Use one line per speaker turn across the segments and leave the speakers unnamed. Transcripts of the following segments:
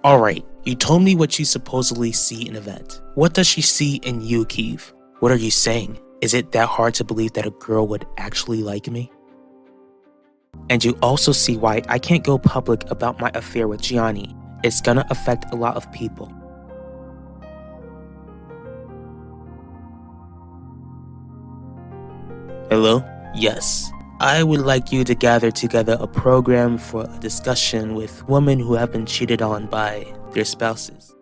Alright, you told me what you supposedly see in Yvette. What does she see in you, Keith? What are you saying? Is it that hard to believe that a girl would actually like me? And you also see why I can't go public about my affair with Gianni. It's gonna affect a lot of people. Hello? Yes. I would like you to gather together a program for a discussion with women who have been cheated on by their spouses.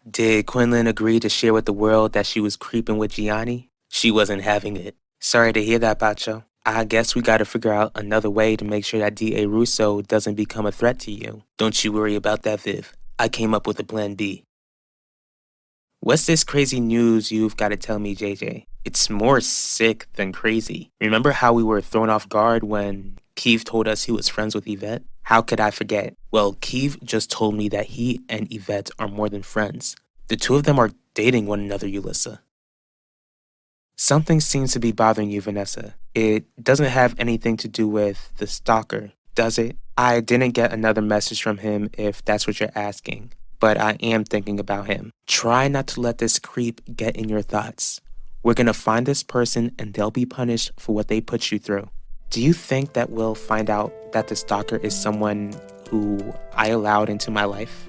Did Quinlan agree to share with the world that she was creeping with Gianni? She wasn't having it. Sorry to hear that, Pacho. I guess we gotta figure out another way to make sure that D.A. Russo doesn't become a threat to you. Don't you worry about that, Viv. I came up with a plan B. What's this crazy news you've gotta tell me, JJ? It's more sick than crazy. Remember how we were thrown off guard when Keith told us he was friends with Yvette? How could I forget? Well, Keith just told me that he and Yvette are more than friends. The two of them are dating one another, Ulissa. Something seems to be bothering you, Vanessa. It doesn't have anything to do with the stalker, does it? I didn't get another message from him if that's what you're asking, but I am thinking about him. Try not to let this creep get in your thoughts. We're gonna find this person and they'll be punished for what they put you through. Do you think that we'll find out that the stalker is someone who I allowed into my life?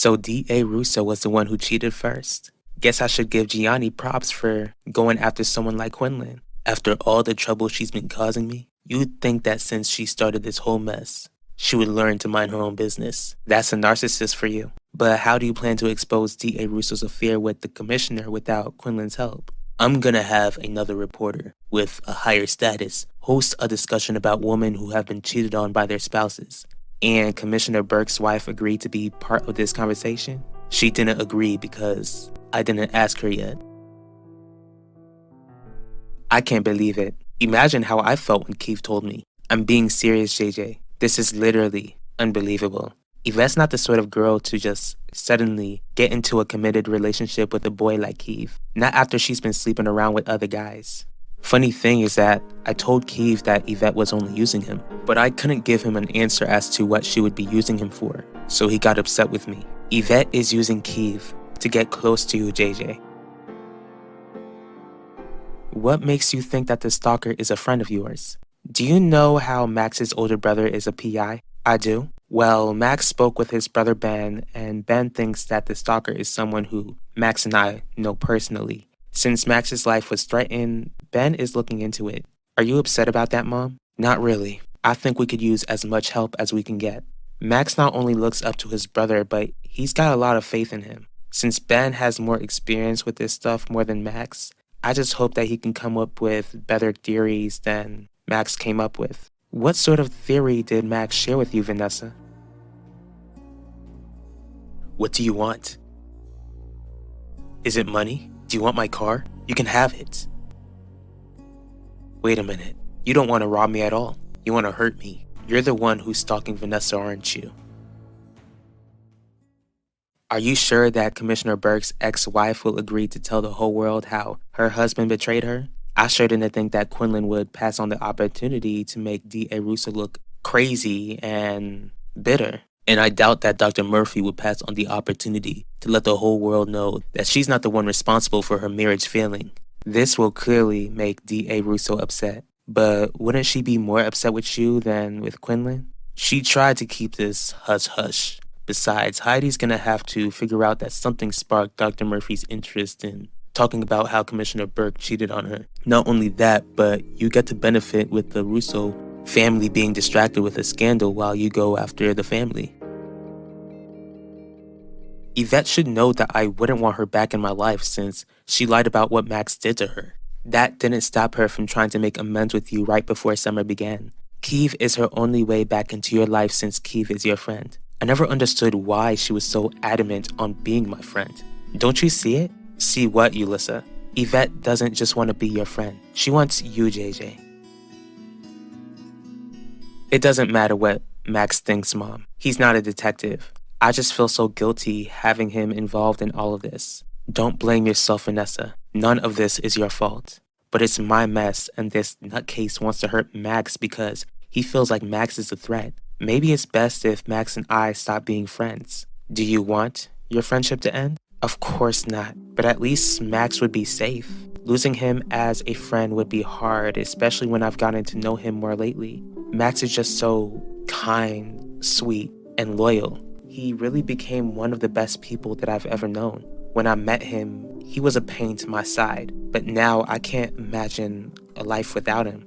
So D.A. Russo was the one who cheated first. Guess I should give Gianni props for going after someone like Quinlan. After all the trouble she's been causing me, you'd think that since she started this whole mess, she would learn to mind her own business. That's a narcissist for you. But how do you plan to expose D.A. Russo's affair with the commissioner without Quinlan's help? I'm gonna have another reporter with a higher status host a discussion about women who have been cheated on by their spouses. And Commissioner Burke's wife agreed to be part of this conversation. She didn't agree because I didn't ask her yet. I can't believe it. Imagine how I felt when Keith told me. I'm being serious, JJ. This is literally unbelievable. Yvette's not the sort of girl to just suddenly get into a committed relationship with a boy like Keith. Not after she's been sleeping around with other guys. Funny thing is that I told Keith that Yvette was only using him, but I couldn't give him an answer as to what she would be using him for, so he got upset with me. Yvette is using Keith to get close to you, JJ. What makes you think that the stalker is a friend of yours? Do you know how Max's older brother is a PI? I do. Well, Max spoke with his brother Ben, and Ben thinks that the stalker is someone who Max and I know personally. Since Max's life was threatened, Ben is looking into it. Are you upset about that, Mom? Not really. I think we could use as much help as we can get. Max not only looks up to his brother, but he's got a lot of faith in him. Since Ben has more experience with this stuff more than Max, I just hope that he can come up with better theories than Max came up with. What sort of theory did Max share with you, Vanessa? What do you want? Is it money? Do you want my car? You can have it. Wait a minute. You don't want to rob me at all. You want to hurt me. You're the one who's stalking Vanessa, aren't you? Are you sure that Commissioner Burke's ex-wife will agree to tell the whole world how her husband betrayed her? I sure didn't think that Quinlan would pass on the opportunity to make D.A. Russo look crazy and bitter. And I doubt that Dr. Murphy would pass on the opportunity to let the whole world know that she's not the one responsible for her marriage failing. This will clearly make D.A. Russo upset. But wouldn't she be more upset with you than with Quinlan? She tried to keep this hush-hush. Besides, Heidi's gonna have to figure out that something sparked Dr. Murphy's interest in talking about how Commissioner Burke cheated on her. Not only that, but you get to benefit with the Russo Family being distracted with a scandal while you go after the family. Yvette should know that I wouldn't want her back in my life since she lied about what Max did to her. That didn't stop her from trying to make amends with you right before summer began. Keeve is her only way back into your life since Keeve is your friend. I never understood why she was so adamant on being my friend. Don't you see it? See what, Ulissa? Yvette doesn't just want to be your friend. She wants you, JJ. It doesn't matter what Max thinks, Mom. He's not a detective. I just feel so guilty having him involved in all of this. Don't blame yourself, Vanessa. None of this is your fault. But it's my mess, and this nutcase wants to hurt Max because he feels like Max is a threat. Maybe it's best if Max and I stop being friends. Do you want your friendship to end? Of course not, but at least Max would be safe. Losing him as a friend would be hard, especially when I've gotten to know him more lately. Max is just so kind, sweet, and loyal. He really became one of the best people that I've ever known. When I met him, he was a pain to my side, but now I can't imagine a life without him.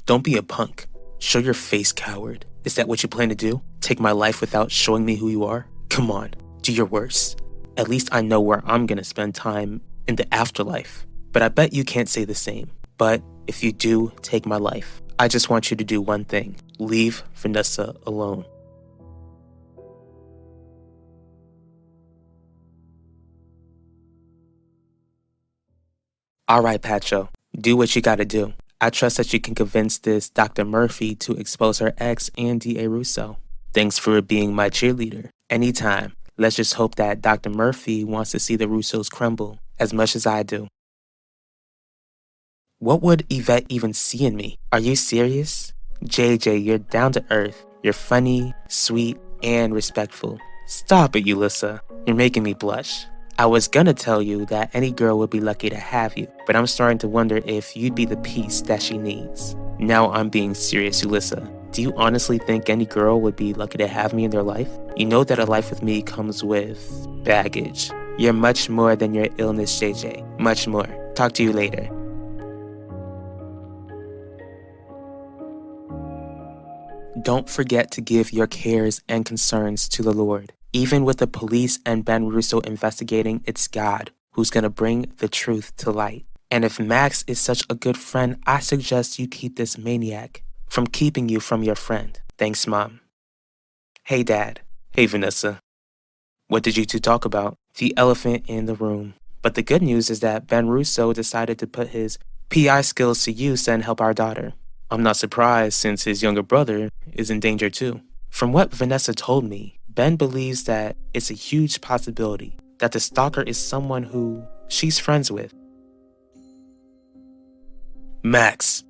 Don't be a punk. Show your face, coward. Is that what you plan to do? Take my life without showing me who you are? Come on, do your worst. At least I know where I'm gonna spend time in the afterlife. But I bet you can't say the same. But if you do take my life, I just want you to do one thing. Leave Vanessa alone. Alright, Pacho. Do what you gotta do. I trust that you can convince this Dr. Murphy to expose her ex and D.A. Russo. Thanks for being my cheerleader. Anytime. Let's just hope that Dr. Murphy wants to see the Russos crumble as much as I do. What would Yvette even see in me? Are you serious? JJ, you're down to earth. You're funny, sweet, and respectful. Stop it, Ulissa. You're making me blush. I was gonna tell you that any girl would be lucky to have you, but I'm starting to wonder if you'd be the piece that she needs. Now I'm being serious, Ulissa. Do you honestly think any girl would be lucky to have me in their life? You know that a life with me comes with baggage. You're much more than your illness, JJ. Much more. Talk to you later. Don't forget to give your cares and concerns to the Lord. Even with the police and Ben Russo investigating, it's God who's gonna bring the truth to light. And if Max is such a good friend, I suggest you keep this maniac from keeping you from your friend. Thanks, Mom. Hey, Dad. Hey, Vanessa. What did you two talk about? The elephant in the room. But the good news is that Ben Russo decided to put his PI skills to use and help our daughter. I'm not surprised since his younger brother is in danger too. From what Vanessa told me, Ben believes that it's a huge possibility that the stalker is someone who she's friends with. Max.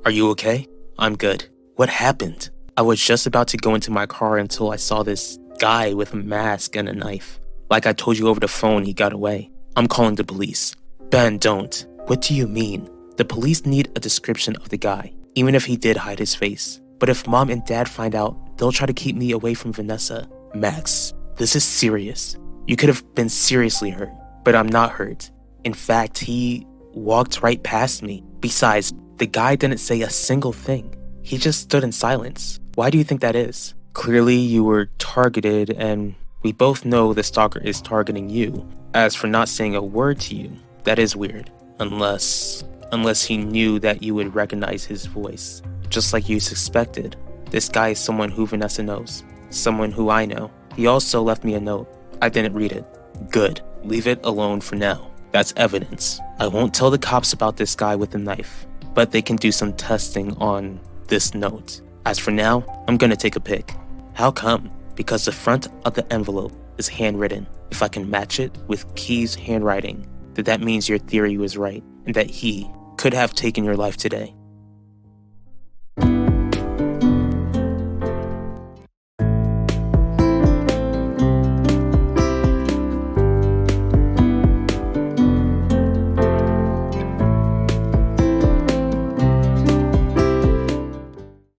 Are you okay? I'm good. What happened? I was just about to go into my car until I saw this guy with a mask and a knife. Like I told you over the phone, he got away. I'm calling the police. Ben, don't. What do you mean? The police need a description of the guy, even if he did hide his face. But if Mom and Dad find out, they'll try to keep me away from Vanessa. Max, this is serious. You could have been seriously hurt, but I'm not hurt. In fact, he walked right past me. Besides, the guy didn't say a single thing. He just stood in silence. Why do you think that is? Clearly, you were targeted, and we both know the stalker is targeting you. As for not saying a word to you, that is weird. Unless he knew that you would recognize his voice. Just like you suspected. This guy is someone who Vanessa knows. Someone who I know. He also left me a note. I didn't read it. Good. Leave it alone for now. That's evidence. I won't tell the cops about this guy with the knife, but they can do some testing on this note. As for now, I'm gonna take a pic. How come? Because the front of the envelope is handwritten. If I can match it with Key's handwriting, then that means your theory was right, and that he could have taken your life today.